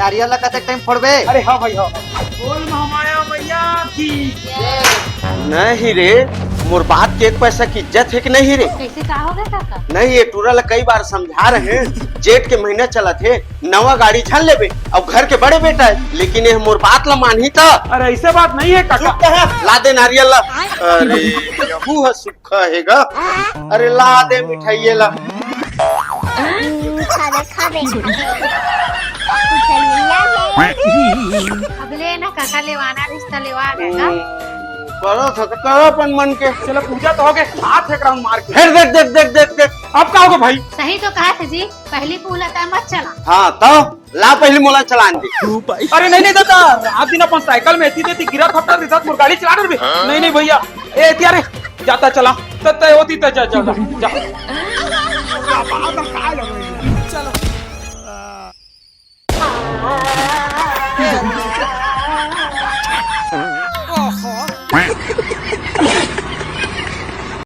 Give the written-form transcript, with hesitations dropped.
नारियल ला कतक टाइम फोड़बे? अरे हाँ भाई हाँ। बोल महामाया मैया की। नहीं रे, मोर बात के एक पैसा की इज्जत है कि नहीं रे? कैसे का हो गया काका? नहीं, ये टूरा ला कई बार समझा रहे हैं, जेठ के महीना चला थे, नवा गाड़ी छान लेबे, अब घर के बड़े बेटा है, लेकिन ये मोर बात ला मान ही था। अरे ऐसे बात नहीं है काका। ला दे नारियल ला। अरे यहू है सुखा हैगा। अरे ला दे मिठाई ला। अगले ना काका लेवाना रिश्ता लेवा रहेगा। करो था तो करो अपन मन के। चलो पूजा तो हो गए, हाथ फेंक रहा हूँ मार के। फिर देख देख देख देख देख। अब क्या होगा भाई? सही तो कहा था जी, पहली पूला था मत चला। हाँ तो ला पहले मोला चलान दे। अरे नहीं नहीं दादा, रात दिन अपन साइकिल में ऐसी गिरा था रिसात मोर गाड़ी चला रहे। नहीं नहीं भैया, ए त्यारे जाता चला तय होती तय जा जा जा।